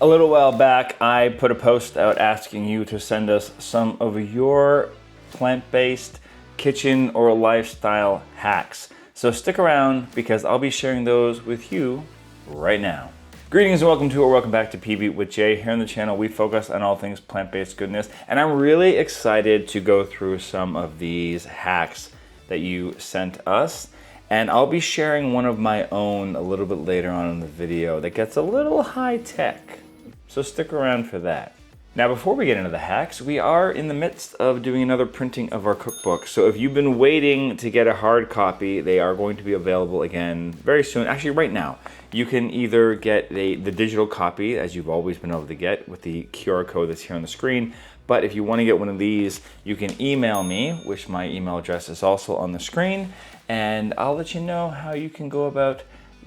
A little while back, I put a post out asking you to send us some of your plant-based kitchen or lifestyle hacks. So stick around because I'll be sharing those with you right now. Greetings and welcome to or welcome back to PB with Jay. Here on the channel, we focus on all things plant-based goodness, and I'm really excited to go through some of these hacks that you sent us. And I'll be sharing one of my own a little bit later on in the video that gets a little high-tech. So stick around for that. Now, before we get into the hacks, we are in the midst of doing another printing of our cookbook. So if you've been waiting to get a hard copy, they are going to be available again very soon. Actually, right now. You can either get the digital copy, as you've always been able to get, with the QR code that's here on the screen. But if you want to get one of these, you can email me, which my email address is also on the screen, and I'll let you know how you can go about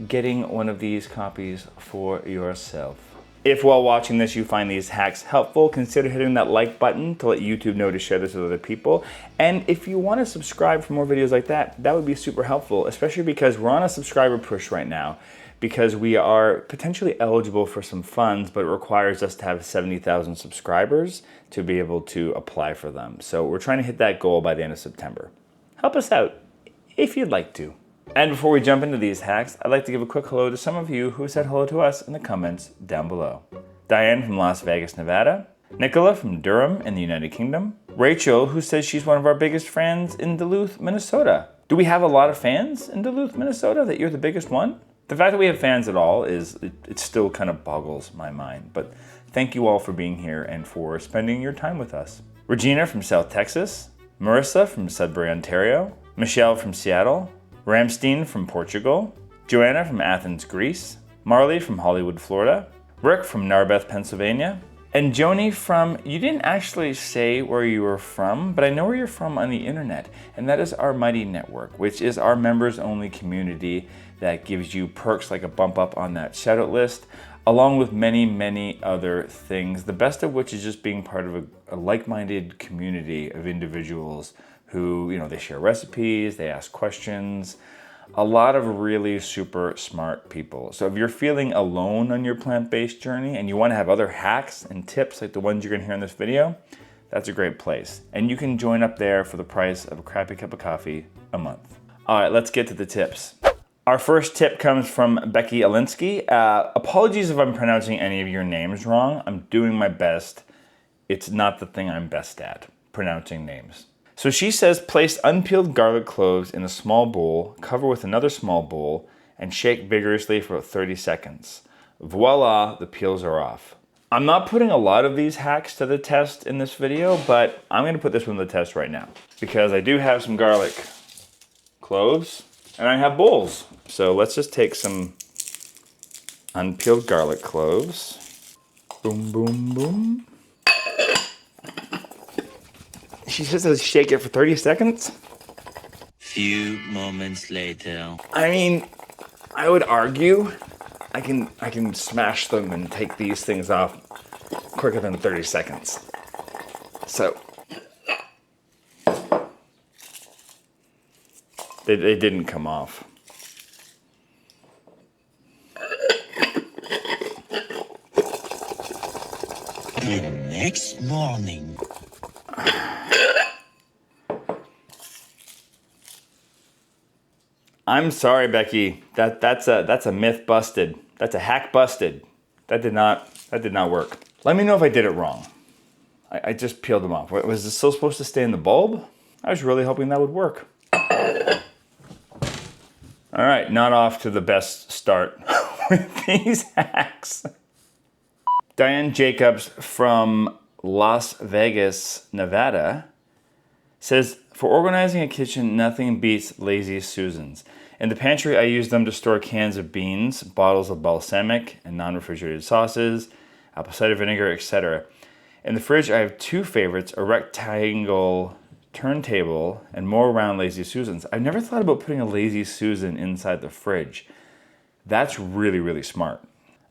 getting one of these copies for yourself. If while watching this you find these hacks helpful, consider hitting that like button to let YouTube know to share this with other people. And if you want to subscribe for more videos like that, that would be super helpful, especially because we're on a subscriber push right now, because we are potentially eligible for some funds, but it requires us to have 70,000 subscribers to be able to apply for them. So we're trying to hit that goal by the end of September. Help us out if you'd like to. And before we jump into these hacks, I'd like to give a quick hello to some of you who said hello to us in the comments down below. Diane from Las Vegas, Nevada. Nicola from Durham in the United Kingdom. Rachel, who says she's one of our biggest fans in Duluth, Minnesota. Do we have a lot of fans in Duluth, Minnesota, that you're the biggest one? The fact that we have fans at all it still kind of boggles my mind. But thank you all for being here and for spending your time with us. Regina from South Texas. Marissa from Sudbury, Ontario. Michelle from Seattle. Ramstein from Portugal, Joanna from Athens, Greece, Marley from Hollywood, Florida, Rick from Narberth, Pennsylvania, and Joni from, you didn't actually say where you were from, but I know where you're from on the internet, and that is our Mighty Network, which is our members-only community that gives you perks like a bump up on that shoutout list, along with many, many other things, the best of which is just being part of a like-minded community of individuals who, you know, they share recipes, they ask questions, a lot of really super smart people. So if you're feeling alone on your plant-based journey and you want to have other hacks and tips like the ones you're gonna hear in this video, that's a great place. And you can join up there for the price of a crappy cup of coffee a month. All right, let's get to the tips. Our first tip comes from Becky Olencki. Apologies if I'm pronouncing any of your names wrong. I'm doing my best. It's not the thing I'm best at, pronouncing names. So she says, place unpeeled garlic cloves in a small bowl, cover with another small bowl, and shake vigorously for 30 seconds. Voila, the peels are off. I'm not putting a lot of these hacks to the test in this video, but I'm gonna put this one to the test right now because I do have some garlic cloves and I have bowls. So let's just take some unpeeled garlic cloves. Boom, boom, boom. She says to shake it for 30 seconds. Few moments later. I mean, I would argue I can smash them and take these things off quicker than 30 seconds. So they didn't come off. The next morning. I'm sorry, Becky. That's a myth busted. That's a hack busted. That did not work. Let me know if I did it wrong. I just peeled them off. Was this still supposed to stay in the bulb? I was really hoping that would work. All right, not off to the best start with these hacks. Diane Jacobs from Las Vegas, Nevada says, for organizing a kitchen, nothing beats Lazy Susans. In the pantry, I use them to store cans of beans, bottles of balsamic and non-refrigerated sauces, apple cider vinegar, etc. In the fridge, I have two favorites, a rectangle turntable and more round Lazy Susans. I've never thought about putting a Lazy Susan inside the fridge. That's really, really smart.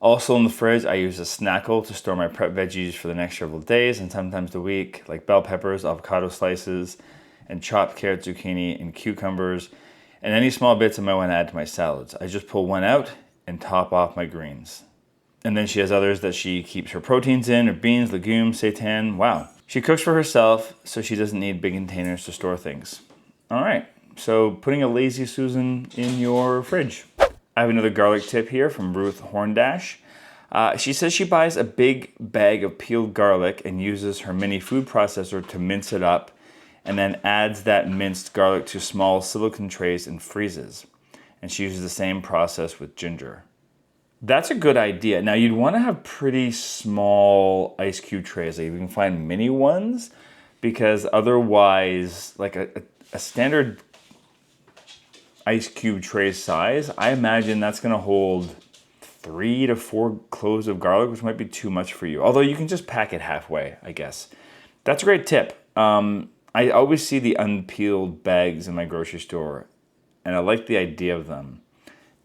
Also in the fridge, I use a snackle to store my prep veggies for the next several days and sometimes a week, like bell peppers, avocado slices, and chopped carrot, zucchini, and cucumbers, and any small bits I might want to add to my salads. I just pull one out and top off my greens. And then she has others that she keeps her proteins in, her beans, legumes, seitan. Wow. She cooks for herself, so she doesn't need big containers to store things. All right, so putting a Lazy Susan in your fridge. I have another garlic tip here from Ruth Horndasch. She says she buys a big bag of peeled garlic and uses her mini food processor to mince it up, and then adds that minced garlic to small silicone trays and freezes. And she uses the same process with ginger. That's a good idea. Now you'd want to have pretty small ice cube trays. Like you can find mini ones, because otherwise, like a standard ice cube tray size, I imagine that's going to hold 3 to 4 cloves of garlic, which might be too much for you. Although you can just pack it halfway, I guess. That's a great tip. I always see the unpeeled bags in my grocery store, and I like the idea of them.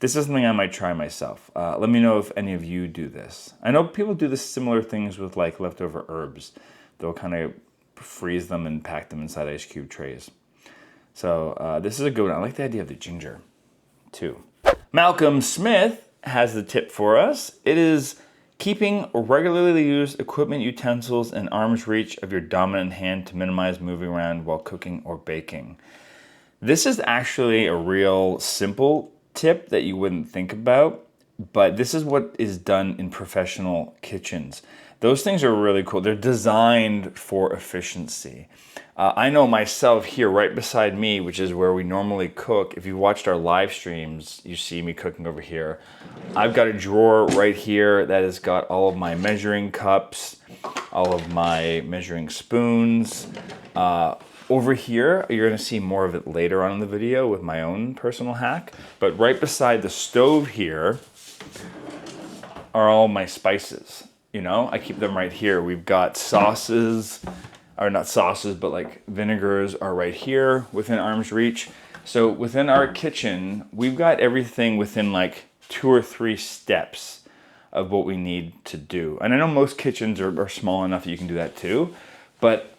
This is something I might try myself. Let me know if any of you do this. I know people do this similar things with like leftover herbs. They'll kind of freeze them and pack them inside ice cube trays. So this is a good one. I like the idea of the ginger too. Malcolm Smith has the tip for us. It is keeping regularly used equipment, utensils in arm's reach of your dominant hand to minimize moving around while cooking or baking. This is actually a real simple tip that you wouldn't think about, but this is what is done in professional kitchens. Those things are really cool. They're designed for efficiency. I know myself here right beside me, which is where we normally cook. If you watched our live streams, you see me cooking over here. I've got a drawer right here that has got all of my measuring cups, all of my measuring spoons. Over here, you're gonna see more of it later on in the video with my own personal hack. But right beside the stove here are all my spices. You know, I keep them right here. We've got sauces, or not sauces, but like vinegars are right here within arm's reach. So within our kitchen, we've got everything within like 2 or 3 steps of what we need to do. And I know most kitchens are small enough that you can do that too, but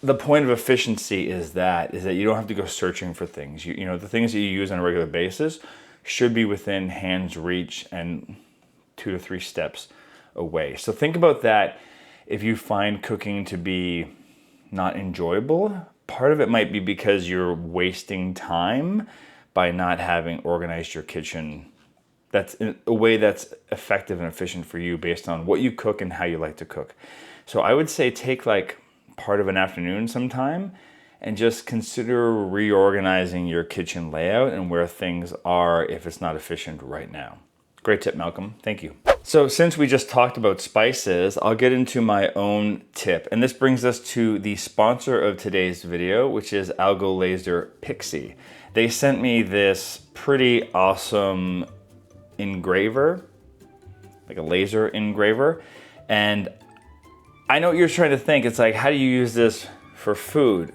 the point of efficiency is that you don't have to go searching for things. You know, the things that you use on a regular basis should be within hand's reach and 2 to 3 steps away. So think about that. If you find cooking to be not enjoyable, part of it might be because you're wasting time by not having organized your kitchen. That's in a way that's effective and efficient for you based on what you cook and how you like to cook. So I would say take like part of an afternoon sometime and just consider reorganizing your kitchen layout and where things are if it's not efficient right now. Great tip, Malcolm. Thank you. So since we just talked about spices, I'll get into my own tip. And this brings us to the sponsor of today's video, which is Algo Laser Pixie. They sent me this pretty awesome engraver, like a laser engraver. And I know what you're trying to think. It's like, how do you use this for food?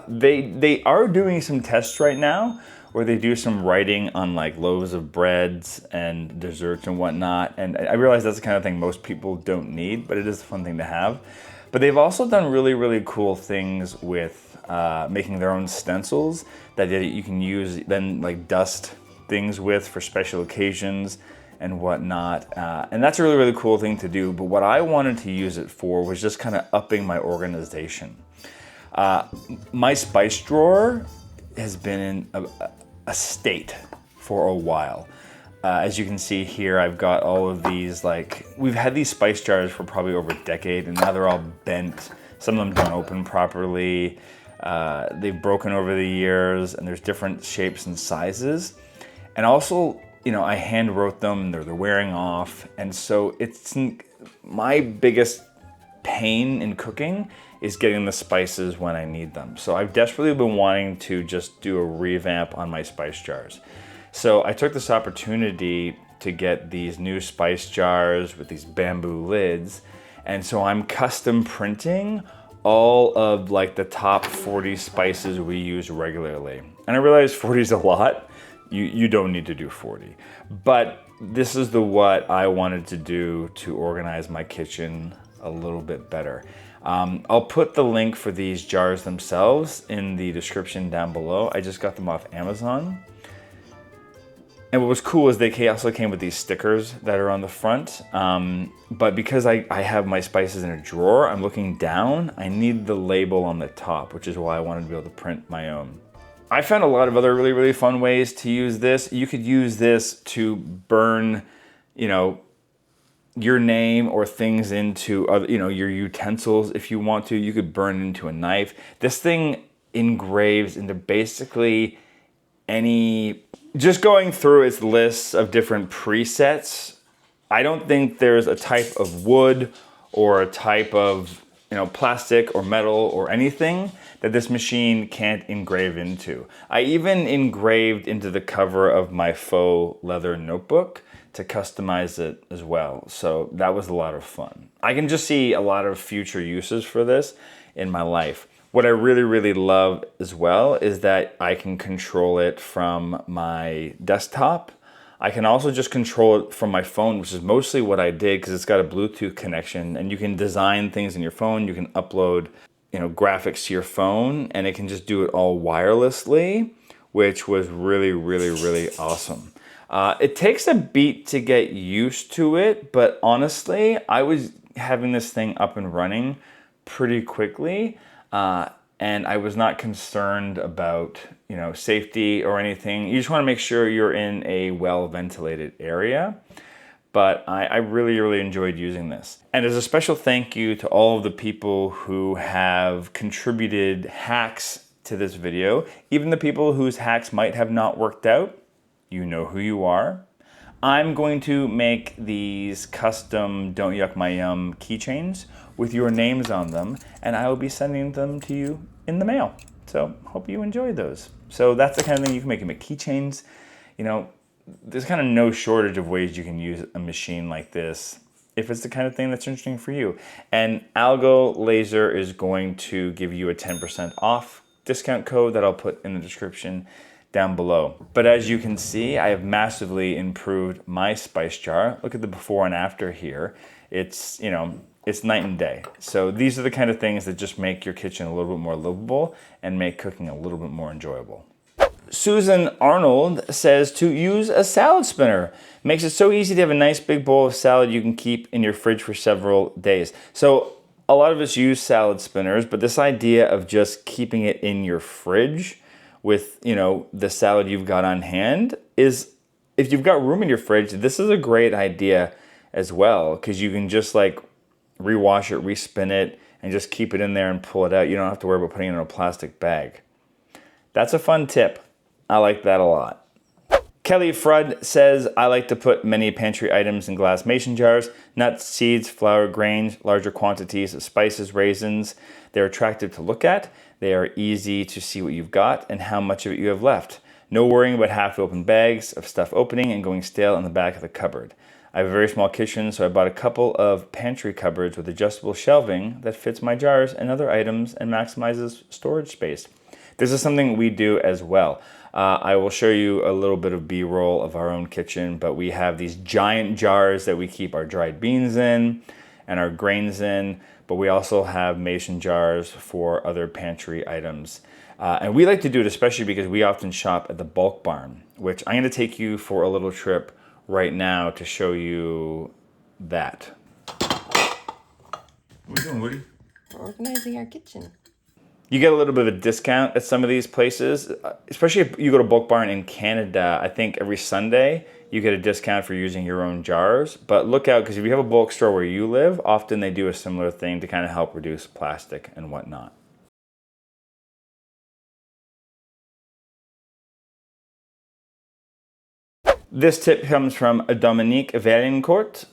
They are doing some tests right now where they do some writing on like loaves of breads and desserts and whatnot. And I realize that's the kind of thing most people don't need, but it is a fun thing to have. But they've also done really, really cool things with making their own stencils that you can use then like dust things with for special occasions and whatnot. And that's a really, really cool thing to do. But what I wanted to use it for was just kind of upping my organization. My spice drawer has been in a state for a while. As you can see here, I've got all of these, like, we've had these spice jars for probably over a decade, and now they're all bent. Some of them don't open properly. They've broken over the years, and there's different shapes and sizes. And also, you know, I hand wrote them, and they're wearing off. And so it's my biggest pain in cooking is getting the spices when I need them. So I've desperately been wanting to just do a revamp on my spice jars. So I took this opportunity to get these new spice jars with these bamboo lids. And so I'm custom printing all of like the top 40 spices we use regularly. And I realize 40 is a lot. You don't need to do 40. But this is what I wanted to do to organize my kitchen a little bit better. I'll put the link for these jars themselves in the description down below. I just got them off Amazon. And what was cool is they also came with these stickers that are on the front. But because I have my spices in a drawer, I'm looking down, I need the label on the top, which is why I wanted to be able to print my own. I found a lot of other really, really fun ways to use this. You could use this to burn, you know, your name or things into other, you know, your utensils if you want to. You could burn it into a knife. This thing engraves into basically any, just going through its lists of different presets, I don't think there's a type of wood or a type of, you know, plastic or metal or anything that this machine can't engrave into. I even engraved into the cover of my faux leather notebook to customize it as well. So that was a lot of fun. I can just see a lot of future uses for this in my life. What I really, really love as well is that I can control it from my desktop. I can also just control it from my phone, which is mostly what I did because it's got a Bluetooth connection, and you can design things in your phone. You can upload, you know, graphics to your phone, and it can just do it all wirelessly, which was really, really, really awesome. It takes a beat to get used to it, but honestly, I was having this thing up and running pretty quickly, and I was not concerned about, you know, safety or anything. You just want to make sure you're in a well-ventilated area. But I really, really enjoyed using this. And as a special thank you to all of the people who have contributed hacks to this video, even the people whose hacks might have not worked out, you know who you are. I'm going to make these custom Don't Yuck My Yum keychains with your names on them, and I will be sending them to you in the mail. So hope you enjoy those. So that's the kind of thing you can make. You make keychains. You know, there's kind of no shortage of ways you can use a machine like this if it's the kind of thing that's interesting for you. And Algo Laser is going to give you a 10% off discount code that I'll put in the description down below. But as you can see, I have massively improved my spice jar. Look at the before and after here. It's, you know, it's night and day. So these are the kind of things that just make your kitchen a little bit more livable and make cooking a little bit more enjoyable. Susan Arnold says to use a salad spinner. Makes it so easy to have a nice big bowl of salad you can keep in your fridge for several days. So a lot of us use salad spinners, but this idea of just keeping it in your fridge with, you know, the salad you've got on hand is, if you've got room in your fridge, this is a great idea as well, because you can just like rewash it, respin it, and just keep it in there and pull it out. You don't have to worry about putting it in a plastic bag. That's a fun tip. I like that a lot. Kelly Frudd says, I like to put many pantry items in glass mason jars, nuts, seeds, flour, grains, larger quantities of spices, raisins. They're attractive to look at. They are easy to see what you've got and how much of it you have left. No worrying about half-open bags of stuff opening and going stale in the back of the cupboard. I have a very small kitchen, so I bought a couple of pantry cupboards with adjustable shelving that fits my jars and other items and maximizes storage space. This is something we do as well. I will show you a little bit of B-roll of our own kitchen, but we have these giant jars that we keep our dried beans in and our grains in, but we also have mason jars for other pantry items. And we like to do it especially because we often shop at the bulk barn, which I'm gonna take you for a little trip right now to show you that. What are you doing, Woody? We're organizing our kitchen. You get a little bit of a discount at some of these places, especially if you go to Bulk Barn in Canada. I think every Sunday you get a discount for using your own jars. But look out, because if you have a bulk store where you live, often they do a similar thing to kind of help reduce plastic and whatnot. This tip comes from Dominique Vaillancourt.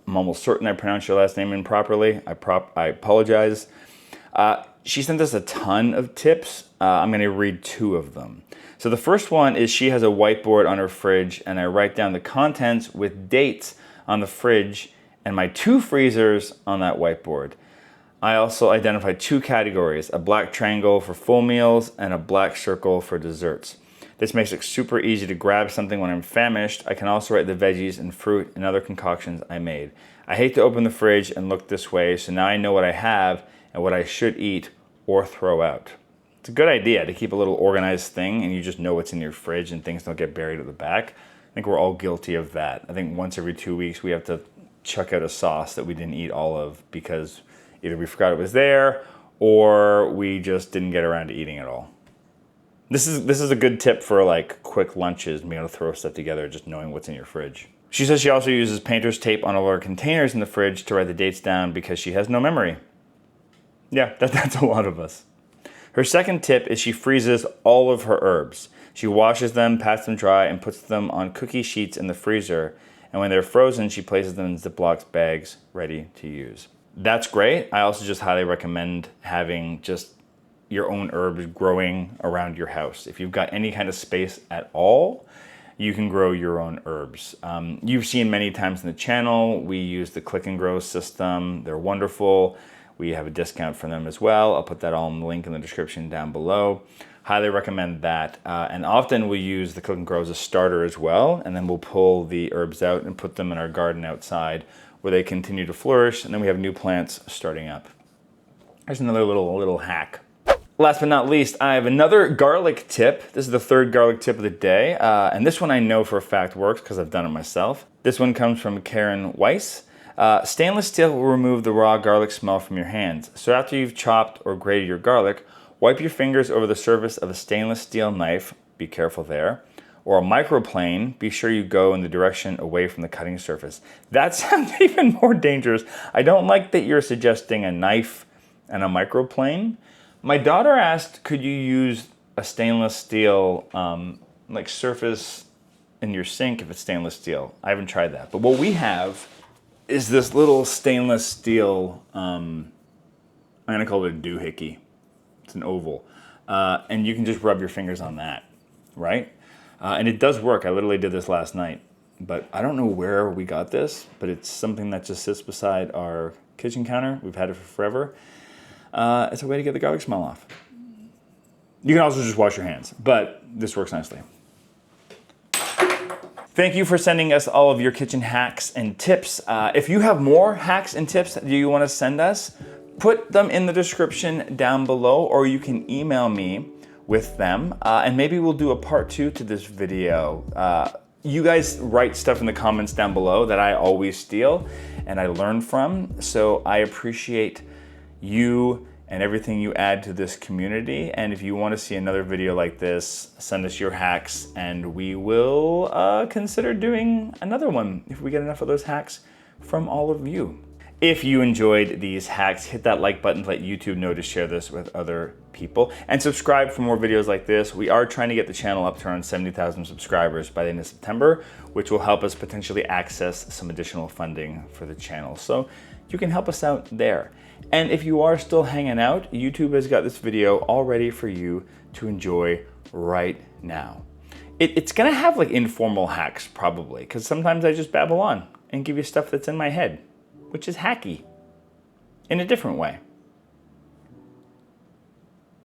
I'm almost certain I pronounced your last name improperly. I apologize. She sent us a ton of tips. I'm going to read 2 of them. So the first one is she has a whiteboard on her fridge, and I write down the contents with dates on the fridge and my 2 freezers on that whiteboard. I also identify 2 categories, a black triangle for full meals and a black circle for desserts. This makes it super easy to grab something when I'm famished. I can also write the veggies and fruit and other concoctions I made. I hate to open the fridge and look this way, so now I know what I have and what I should eat or throw out. It's a good idea to keep a little organized thing and you just know what's in your fridge and things don't get buried at the back. I think we're all guilty of that. I think once every 2 weeks we have to chuck out a sauce that we didn't eat all of because either we forgot it was there or we just didn't get around to eating it all. This is a good tip for like quick lunches, being able to throw stuff together, just knowing what's in your fridge. She says she also uses painter's tape on all her containers in the fridge to write the dates down because she has no memory. Yeah, that's a lot of us. Her second tip is she freezes all of her herbs. She washes them, pats them dry, and puts them on cookie sheets in the freezer. And when they're frozen, she places them in Ziploc bags ready to use. That's great. I also just highly recommend having just your own herbs growing around your house. If you've got any kind of space at all, you can grow your own herbs. You've seen many times in the channel, we use the click and grow system. They're wonderful. We have a discount for them as well. I'll put that all in the link in the description down below. Highly recommend that. And often we use the click and grow as a starter as well, and then we'll pull the herbs out and put them in our garden outside where they continue to flourish, and then we have new plants starting up. There's another little hack. Last but not least, I have another garlic tip. This is the third garlic tip of the day, and this one I know for a fact works because I've done it myself. This one comes from Karen Weiss. Stainless steel will remove the raw garlic smell from your hands. So after you've chopped or grated your garlic, wipe your fingers over the surface of a stainless steel knife, be careful there, or a microplane, be sure you go in the direction away from the cutting surface. That sounds even more dangerous. I don't like that you're suggesting a knife and a microplane. My daughter asked, could you use a stainless steel like surface in your sink if it's stainless steel? I haven't tried that, but what we have is this little stainless steel, I'm gonna call it a doohickey. It's an oval. And you can just rub your fingers on that, right? And it does work. I literally did this last night, but I don't know where we got this, but it's something that just sits beside our kitchen counter. We've had it for forever. It's a way to get the garlic smell off. You can also just wash your hands, but this works nicely. Thank you for sending us all of your kitchen hacks and tips. If you have more hacks and tips that you want to send us, put them in the description down below, or you can email me with them, and maybe we'll do a part 2 to this video. You guys write stuff in the comments down below that I always steal and I learn from, so I appreciate you and everything you add to this community. And if you want to see another video like this, send us your hacks and we will consider doing another one if we get enough of those hacks from all of you. If you enjoyed these hacks, hit that like button to let YouTube know to share this with other people, and subscribe for more videos like this. We are trying to get the channel up to around 70,000 subscribers by the end of September, which will help us potentially access some additional funding for the channel. So you can help us out there. And if you are still hanging out, YouTube has got this video all ready for you to enjoy right now. It's gonna have like informal hacks probably, because sometimes I just babble on and give you stuff that's in my head, which is hacky in a different way.